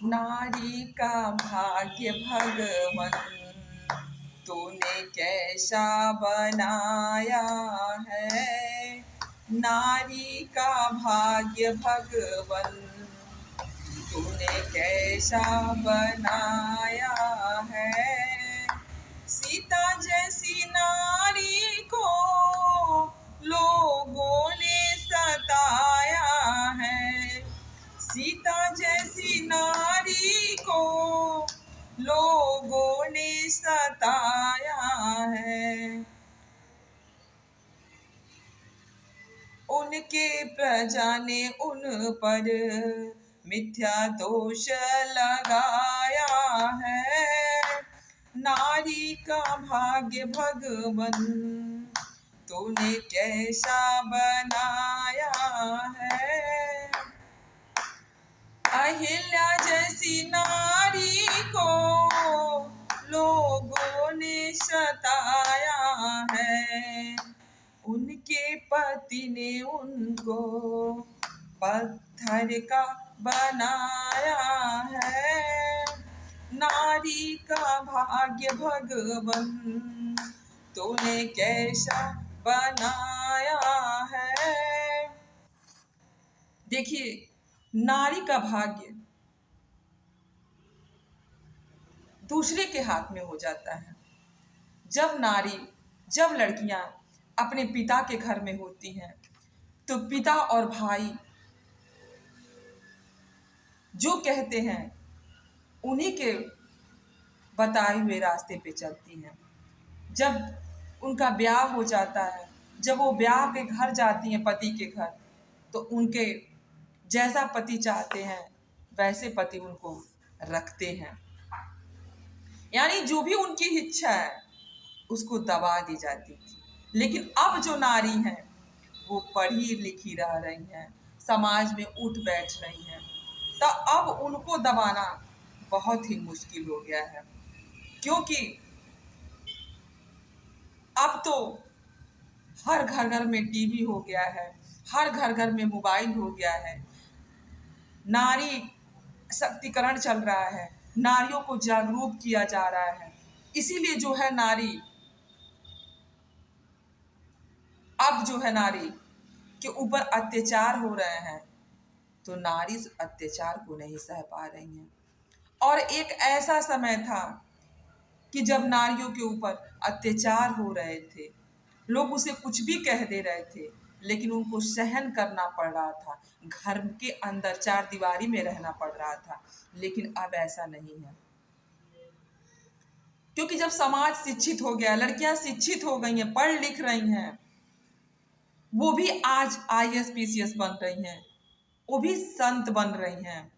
नारी का भाग्य भगवन तूने कैसा बनाया है। नारी का भाग्य भगवन तूने कैसा बनाया है। सीता जैसी नारी को लोगों ने सताया है। सीता जैसी नारी को लोगों ने सताया है। उनके प्रजा ने उन पर मिथ्या दोष लगाया है। नारी का भाग्य भगवन तूने कैसा बनाया है। अहिल्या जैसी नारी को लोगों ने सताया है। उनके पति ने उनको पत्थर का बनाया है। नारी का भाग्य भगवन तूने कैसा बनाया है। देखिए, नारी का भाग्य दूसरे के हाथ में हो जाता है। जब लड़कियां अपने पिता के घर में होती हैं तो पिता और भाई जो कहते हैं उन्हीं के बताए हुए रास्ते पे चलती हैं। जब उनका ब्याह हो जाता है, जब वो ब्याह के घर जाती हैं पति के घर, तो उनके जैसा पति चाहते हैं वैसे पति उनको रखते हैं। यानी जो भी उनकी इच्छा है उसको दबा दी जाती थी। लेकिन अब जो नारी हैं वो पढ़ी लिखी रह रही हैं, समाज में उठ बैठ रही हैं, तो अब उनको दबाना बहुत ही मुश्किल हो गया है। क्योंकि अब तो हर घर घर में टीवी हो गया है, हर घर घर में मोबाइल हो गया है। नारी शक्तिकरण चल रहा है, नारियों को जागरूक किया जा रहा है। इसीलिए जो है नारी के ऊपर अत्याचार हो रहे हैं, तो नारी अत्याचार को नहीं सह पा रही हैं। और एक ऐसा समय था कि जब नारियों के ऊपर अत्याचार हो रहे थे, लोग उसे कुछ भी कह दे रहे थे, लेकिन उनको सहन करना पड़ रहा था, घर के अंदर चार दीवारी में रहना पड़ रहा था। लेकिन अब ऐसा नहीं है, क्योंकि जब समाज शिक्षित हो गया, लड़कियां शिक्षित हो गई हैं, पढ़ लिख रही हैं, वो भी आज IAS PCS बन रही हैं, वो भी संत बन रही हैं,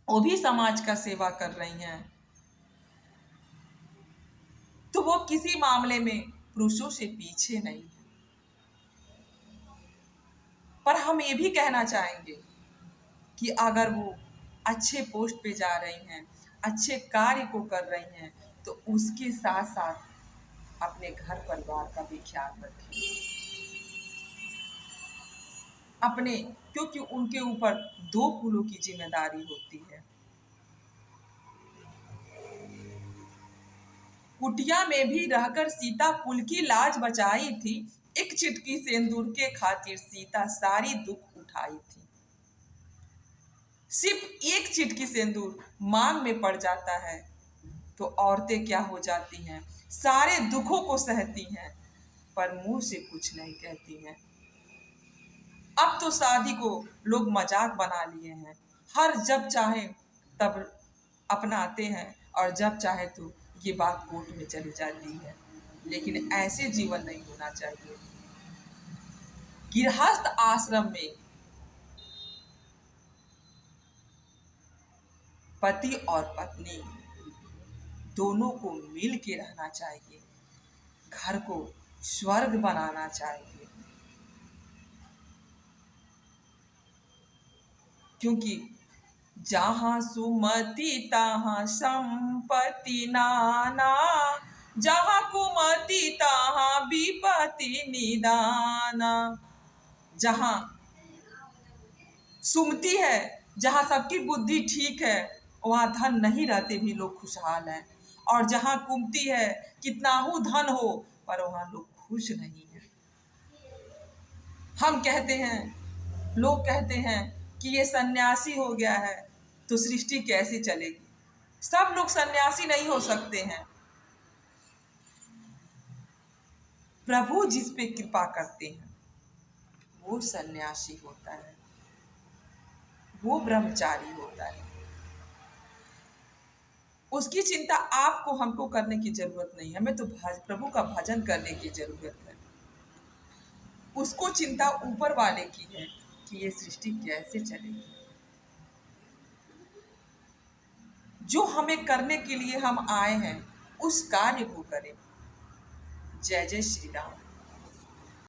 वो भी समाज का सेवा कर रही हैं, तो वो किसी मामले में पुरुषों से पीछे नहीं है। पर हम ये भी कहना चाहेंगे कि अगर वो अच्छे पोस्ट पे जा रही हैं, अच्छे कार्य को कर रही हैं, तो उसके साथ साथ अपने घर परिवार का भी ख्याल रखें। क्योंकि उनके ऊपर 2 कुलों की जिम्मेदारी होती है। कुटिया में भी रहकर सीता कुल की लाज बचाई थी। एक चिटकी सिंदूर के खातिर सीता सारी दुख उठाई थी। सिर्फ एक चिटकी सिंदूर मांग में पड़ जाता है तो औरतें क्या हो जाती हैं, सारे दुखों को सहती हैं, पर मुंह से कुछ नहीं कहती हैं। अब तो शादी को लोग मजाक बना लिए हैं, हर जब चाहे तब अपनाते हैं, और जब चाहे तो ये बात कोर्ट में चली जाती है। लेकिन ऐसे जीवन नहीं होना चाहिए। गृहस्थ आश्रम में पति और पत्नी दोनों को मिल के रहना चाहिए, घर को स्वर्ग बनाना चाहिए। क्योंकि जहाँ सुमति तहाँ संपत्ति नाना, जहाँ कुमति तहाँ विपत्ति निदाना। जहाँ सुमति है जहाँ सबकी बुद्धि ठीक है वहाँ धन नहीं रहते भी लोग खुशहाल हैं, और जहाँ कुमती है कितना हो धन हो पर वहाँ लोग खुश नहीं हैं। हम कहते हैं, लोग कहते हैं कि ये सन्यासी हो गया है तो सृष्टि कैसे चलेगी। सब लोग सन्यासी नहीं हो सकते हैं। प्रभु जिस पे कृपा करते हैं वो सन्यासी होता है, वो ब्रह्मचारी होता है। उसकी चिंता आपको हमको करने की जरूरत नहीं है, हमें तो प्रभु का भजन करने की जरूरत है। उसको चिंता ऊपर वाले की है कि ये सृष्टि कैसे चलेगी। जो हमें करने के लिए हम आए हैं उस कार्य को करें। जय जय श्री राम।